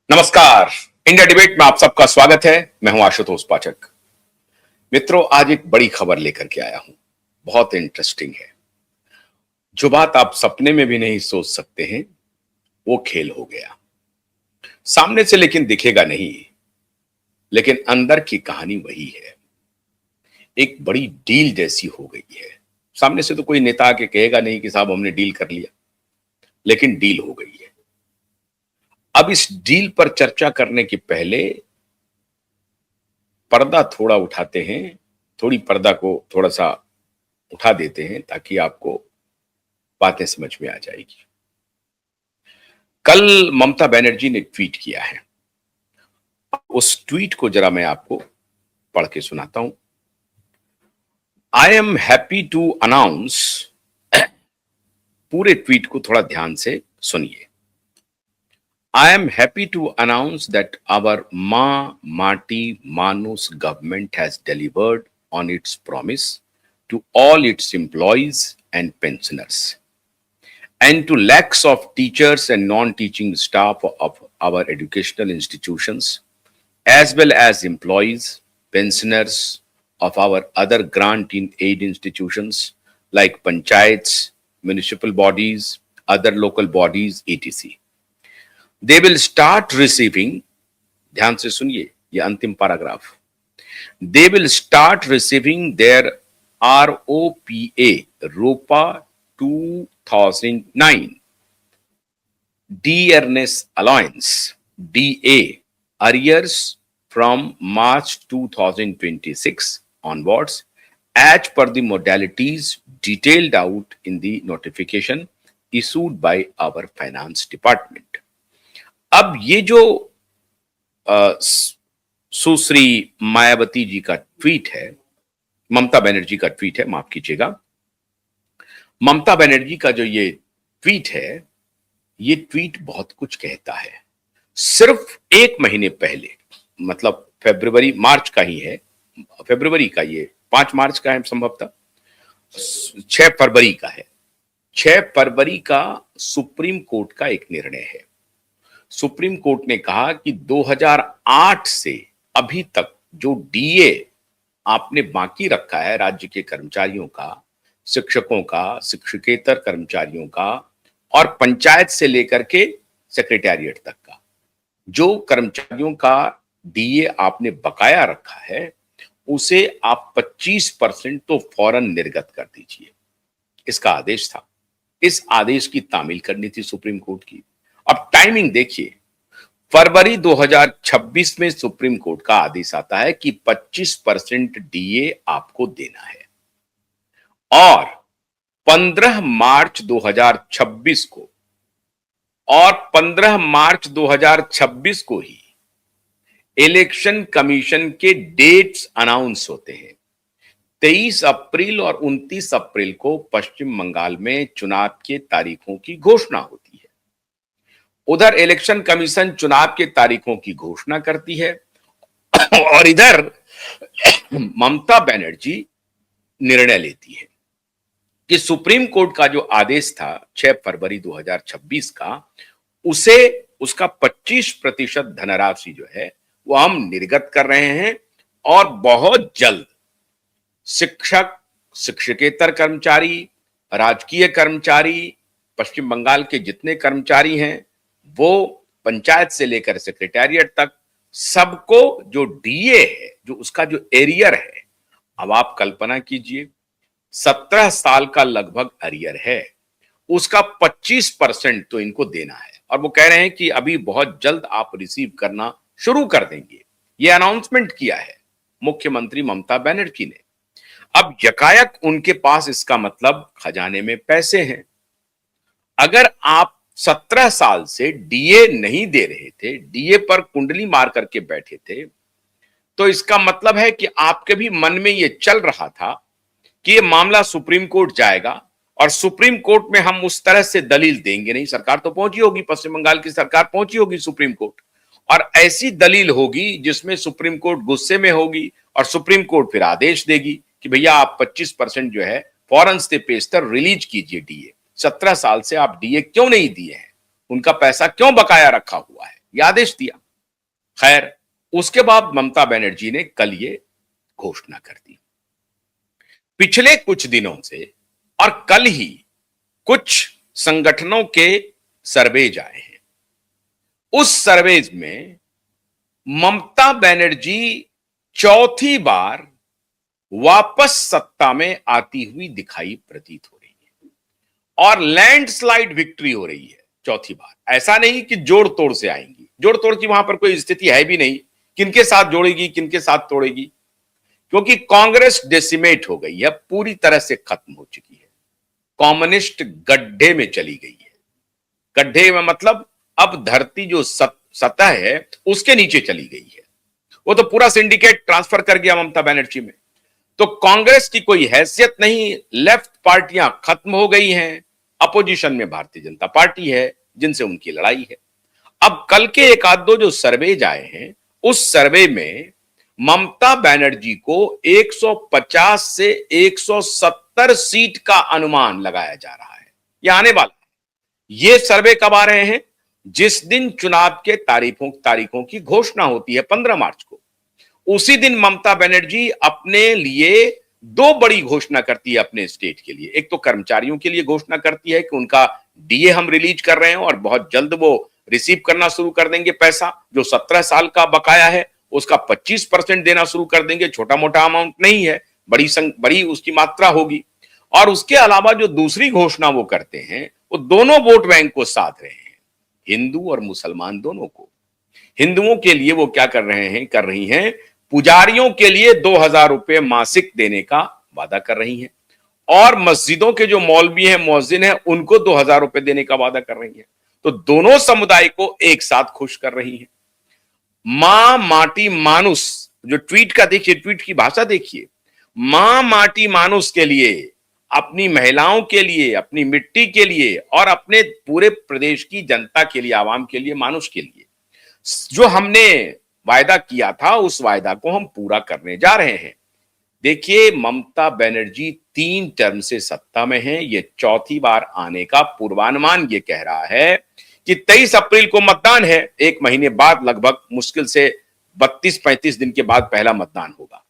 नमस्कार। India debate में आप सबका स्वागत है। मैं हूं आशुतोष पाठक। मित्रों, आज एक बड़ी खबर लेकर के आया हूं। बहुत इंटरेस्टिंग है। जो बात आप सपने में भी नहीं सोच सकते हैं, वो खेल हो गया। सामने से लेकिन दिखेगा नहीं, लेकिन अंदर की कहानी वही है। एक बड़ी डील जैसी हो गई है। सामने से तो कोई नेता आके कहेगा नहीं कि साहब हमने डील कर लिया, लेकिन डील हो गई है। अब इस डील पर चर्चा करने के पहले पर्दा थोड़ा उठाते हैं, थोड़ी पर्दा को थोड़ा सा उठा देते हैं ताकि आपको बातें समझ में आ जाएगी। कल ममता बनर्जी ने ट्वीट किया है। उस ट्वीट को जरा मैं आपको पढ़ के सुनाता हूं। I am happy to announce, पूरे ट्वीट को थोड़ा ध्यान से सुनिए। I am happy to announce that our Mati Manus government has delivered on its promise to all its employees and pensioners, and to lakhs of teachers and non-teaching staff of our educational institutions, as well as employees, pensioners of our other grant in aid institutions like panchayats, municipal bodies, other local bodies, etc. They will start receiving, ध्यान से सुनिए ये अंतिम paragraph, they will start receiving their ROPA रोपा 2009 dearness allowance DA arrears from March 2026 onwards as per the modalities detailed out in the notification issued by our finance department. अब ये जो सुश्री मायावती जी का ट्वीट है, ममता बनर्जी का ट्वीट है, माफ कीजिएगा, ममता बनर्जी का जो ये ट्वीट है, ये ट्वीट बहुत कुछ कहता है। सिर्फ एक महीने पहले, मतलब मार्च का ही है, फरवरी का, ये 5 मार्च का है संभवतः, 6 फरवरी का है। 6 फरवरी का सुप्रीम कोर्ट का एक निर्णय है। सुप्रीम कोर्ट ने कहा कि 2008 से अभी तक जो डीए आपने बाकी रखा है राज्य के कर्मचारियों का, शिक्षकों का, शिक्षकेतर कर्मचारियों का और पंचायत से लेकर के सेक्रेटेरिएट तक का, जो कर्मचारियों का डीए आपने बकाया रखा है, उसे आप 25% तो फौरन निर्गत कर दीजिए। इसका आदेश था। इस आदेश की तामील करनी थी सुप्रीम कोर्ट की। अब टाइमिंग देखिए, फरवरी 2026 में सुप्रीम कोर्ट का आदेश आता है कि 25% डीए आपको देना है, और 15 मार्च 2026 को, और 15 मार्च 2026 को ही इलेक्शन कमीशन के डेट्स अनाउंस होते हैं। 23 अप्रैल और 29 अप्रैल को पश्चिम बंगाल में चुनाव के तारीखों की घोषणा होती है। उधर इलेक्शन कमीशन चुनाव के तारीखों की घोषणा करती है, और इधर ममता बनर्जी निर्णय लेती है कि सुप्रीम कोर्ट का जो आदेश था 6 फरवरी 2026 का, उसे उसका 25% धनराशि जो है वो हम निर्गत कर रहे हैं, और बहुत जल्द शिक्षक, शिक्षकेतर कर्मचारी, राजकीय कर्मचारी, पश्चिम बंगाल के जितने कर्मचारी हैं, वो पंचायत से लेकर सेक्रेटेरिएट तक, सबको जो डीए है, जो उसका जो एरियर है, अब आप कल्पना कीजिए 17 साल का लगभग एरियर है, उसका 25% तो इनको देना है। और वो कह रहे हैं कि अभी बहुत जल्द आप रिसीव करना शुरू कर देंगे। ये अनाउंसमेंट किया है मुख्यमंत्री ममता बनर्जी ने। अब यकायक उनके पास इसका मतलब खजाने में पैसे हैं। अगर आप 17 साल से डीए नहीं दे रहे थे, डीए पर कुंडली मार करके बैठे थे, तो इसका मतलब है कि आपके भी मन में यह चल रहा था कि यह मामला सुप्रीम कोर्ट जाएगा, और सुप्रीम कोर्ट में हम उस तरह से दलील देंगे नहीं। सरकार तो पहुंची होगी, पश्चिम बंगाल की सरकार पहुंची होगी सुप्रीम कोर्ट, और ऐसी दलील होगी जिसमें सुप्रीम कोर्ट गुस्से में होगी, और सुप्रीम कोर्ट फिर आदेश देगी कि भैया आप 25% जो है फौरन से पेशतर रिलीज कीजिए डीए। 17 साल से आप डीए क्यों नहीं दिए हैं, उनका पैसा क्यों बकाया रखा हुआ है। ये आदेश दिया। खैर, उसके बाद ममता बनर्जी ने कल ये घोषणा कर दी। पिछले कुछ दिनों से और कल ही कुछ संगठनों के सर्वेज आए हैं। उस सर्वेज में ममता बनर्जी चौथी बार वापस सत्ता में आती हुई दिखाई प्रतीत हो रही है और लैंडस्लाइड विक्ट्री हो रही है चौथी बार। ऐसा नहीं कि जोड़ तोड़ से आएंगी, जोड़ तोड़ की वहां पर कोई स्थिति है भी नहीं। किनके साथ जोड़ेगी, किनके साथ तोड़ेगी, क्योंकि कांग्रेस डेसिमेट हो गई है, पूरी तरह से खत्म हो चुकी है। कम्युनिस्ट गड्ढे में चली गई है। गड्ढे में मतलब अब धरती जो सतह है उसके नीचे चली गई है। वो तो पूरा सिंडिकेट ट्रांसफर कर गया ममता बनर्जी में। तो कांग्रेस की कोई हैसियत नहीं, लेफ्ट पार्टियां खत्म हो गई हैं। अपोजिशन में भारतीय जनता पार्टी है जिनसे उनकी लड़ाई है। अब कल के एक आध दो जो सर्वे आए हैं, उस सर्वे में ममता बनर्जी को 150 से 170 सीट का अनुमान लगाया जा रहा है। यह आने वाला है। ये सर्वे कब आ रहे हैं? जिस दिन चुनाव के तारीखों की घोषणा होती है 15 मार्च को, उसी दिन ममता बनर्जी अपने लिए दो बड़ी घोषणा करती है अपने स्टेट के लिए। एक तो कर्मचारियों के लिए घोषणा करती है कि उनका डीए हम रिलीज कर रहे हैं और बहुत जल्द वो रिसीव करना शुरू कर देंगे। पैसा जो 17 साल का बकाया है उसका 25% देना शुरू कर देंगे। छोटा मोटा अमाउंट नहीं है, बड़ी उसकी मात्रा होगी। और उसके अलावा जो दूसरी घोषणा वो करते हैं, वो दोनों वोट बैंक को साध रहे हैं, हिंदू और मुसलमान दोनों को। हिंदुओं के लिए वो क्या कर रही हैं, पुजारियों के लिए 2000 रुपए मासिक देने का वादा कर रही हैं, और मस्जिदों के जो मौलवी हैं, मुअज्जिन हैं, उनको 2000 रुपए देने का वादा कर रही हैं। तो दोनों समुदाय को एक साथ खुश कर रही हैं। मां माटी मानुस, जो ट्वीट का देखिए, ट्वीट की भाषा देखिए, मां माटी मानुस के लिए, अपनी महिलाओं के लिए, अपनी मिट्टी के लिए और अपने पूरे प्रदेश की जनता के लिए, आवाम के लिए, मानुष के लिए जो हमने वायदा किया था, उस वायदा को हम पूरा करने जा रहे हैं। देखिए, ममता बनर्जी 3 टर्म से सत्ता में है। ये चौथी बार आने का पूर्वानुमान ये कह रहा है कि 23 अप्रैल को मतदान है। एक महीने बाद, लगभग मुश्किल से 32-35 दिन के बाद पहला मतदान होगा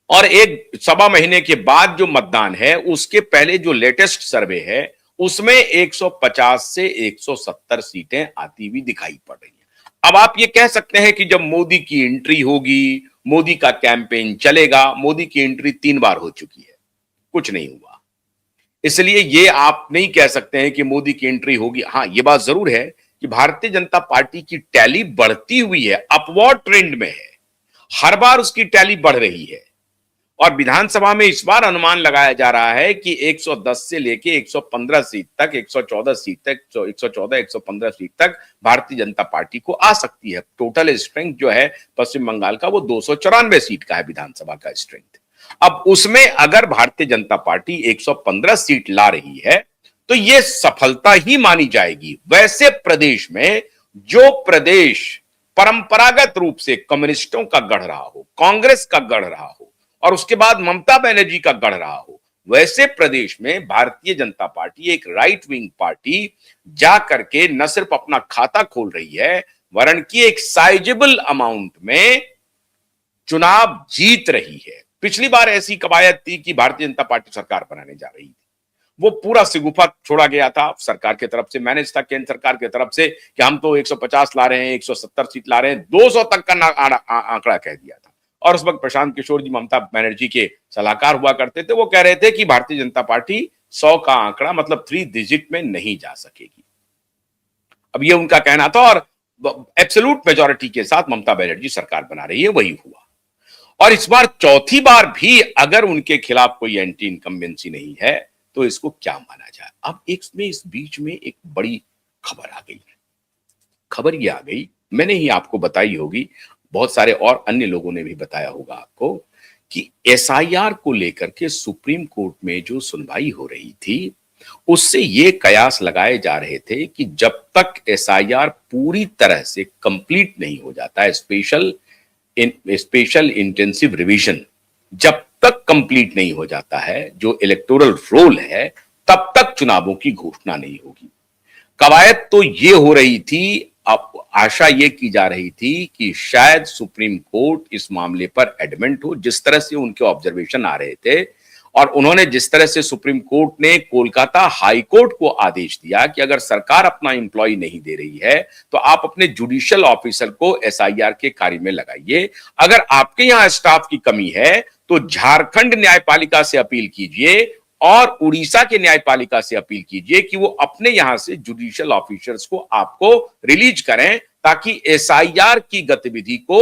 और एक सवा महीने के बाद जो मतदान है, उसके पहले जो लेटेस्ट सर्वे है उसमें 150 से 170 सीटें आती हुई दिखाई पड़ रही हैं। अब आप ये कह सकते हैं कि जब मोदी की एंट्री होगी, मोदी का कैंपेन चलेगा। मोदी की एंट्री 3 बार हो चुकी है, कुछ नहीं हुआ। इसलिए ये आप नहीं कह सकते हैं कि मोदी की एंट्री होगी। हां, ये बात जरूर है कि भारतीय जनता पार्टी की टैली बढ़ती हुई है, अपवर्ड ट्रेंड में है। हर बार उसकी टैली बढ़ रही है और विधानसभा में इस बार अनुमान लगाया जा रहा है कि 110 से लेके 115 सीट तक, 114 सीट तक, 114 115 सीट तक भारतीय जनता पार्टी को आ सकती है। टोटल स्ट्रेंथ जो है पश्चिम बंगाल का, वो 294 सीट का है विधानसभा का स्ट्रेंथ। अब उसमें अगर भारतीय जनता पार्टी 115 सीट ला रही है तो यह सफलता ही मानी जाएगी। वैसे प्रदेश में, जो प्रदेश परंपरागत रूप से कम्युनिस्टों का गढ़ रहा हो, कांग्रेस का गढ़ रहा हो और उसके बाद ममता बनर्जी का गढ़ रहा हो, वैसे प्रदेश में भारतीय जनता पार्टी, एक राइट विंग पार्टी, जा करके न सिर्फ अपना खाता खोल रही है, वरन की एक साइजेबल अमाउंट में चुनाव जीत रही है। पिछली बार ऐसी कवायद थी कि भारतीय जनता पार्टी सरकार बनाने जा रही थी, वो पूरा सिगुफा छोड़ा गया था सरकार की तरफ से, मैनेज था केंद्र सरकार की तरफ से कि हम तो 150 ला रहे हैं, 170 सीट ला रहे हैं, 200 तक का आंकड़ा कह दिया था। और उस वक्त प्रशांत किशोर जी ममता बनर्जी के सलाहकार हुआ करते थे। वो कह रहे थे कि भारतीय जनता पार्टी 100 का आंकड़ा, मतलब 3 डिजिट में नहीं जा सकेगी। अब ये उनका कहना था और एब्सोल्यूट मेजॉरिटी के साथ ममता बनर्जी सरकार बना रही है, वही हुआ। और इस बार चौथी बार भी अगर उनके खिलाफ कोई एंटी इनकम्बेंसी नहीं है तो इसको क्या माना जाए। अब इस बीच में एक बड़ी खबर आ गई। खबर ये आ गई, मैंने ही आपको बताई होगी, बहुत सारे और अन्य लोगों ने भी बताया होगा आपको, कि एसआईआर को लेकर के सुप्रीम कोर्ट में जो सुनवाई हो रही थी, उससे ये कयास लगाए जा रहे थे कि जब तक एसआईआर पूरी तरह से कंप्लीट नहीं हो जाता है, स्पेशल इंटेंसिव रिवीजन जब तक कंप्लीट नहीं हो जाता है, जो इलेक्टोरल रोल है, तब तक चुनावों की घोषणा नहीं होगी। कवायद तो ये हो रही थी, अब आशा ये की जा रही थी कि शायद सुप्रीम कोर्ट इस मामले पर एडमेंट हो, जिस तरह से उनके ऑब्जर्वेशन आ रहे थे और उन्होंने जिस तरह से सुप्रीम कोर्ट ने कोलकाता हाई कोर्ट को आदेश दिया कि अगर सरकार अपना एम्प्लॉय नहीं दे रही है तो आप अपने जुडिशियल ऑफिसर को एसआईआर के कार्य में लगाइए। अगर आपके यहां स्टाफ की कमी है तो झारखंड न्यायपालिका से अपील कीजिए और उड़ीसा के न्यायपालिका से अपील कीजिए कि वो अपने यहां से जुडिशियल ऑफिसर्स को आपको रिलीज करें, ताकि एसआईआर की गतिविधि को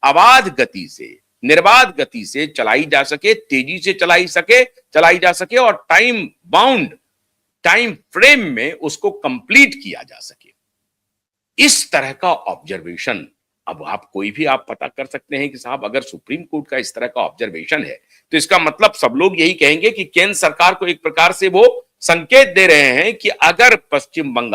अबाध गति से, निर्बाध गति से चलाई जा सके, तेजी से चलाई जा सके और टाइम बाउंड, टाइम फ्रेम में उसको कंप्लीट किया जा सके। इस तरह का ऑब्जर्वेशन, अब आप कोई भी आप पता कर सकते हैं कि साहब अगर सुप्रीम कोर्ट का इस तरह का ऑब्जर्वेशन है तो इसका मतलब सब लोग यही कहेंगे कि केंद्र सरकार को एक प्रकार से वो संकेत दे रहे हैं कि अगर पश्चिम बंगाल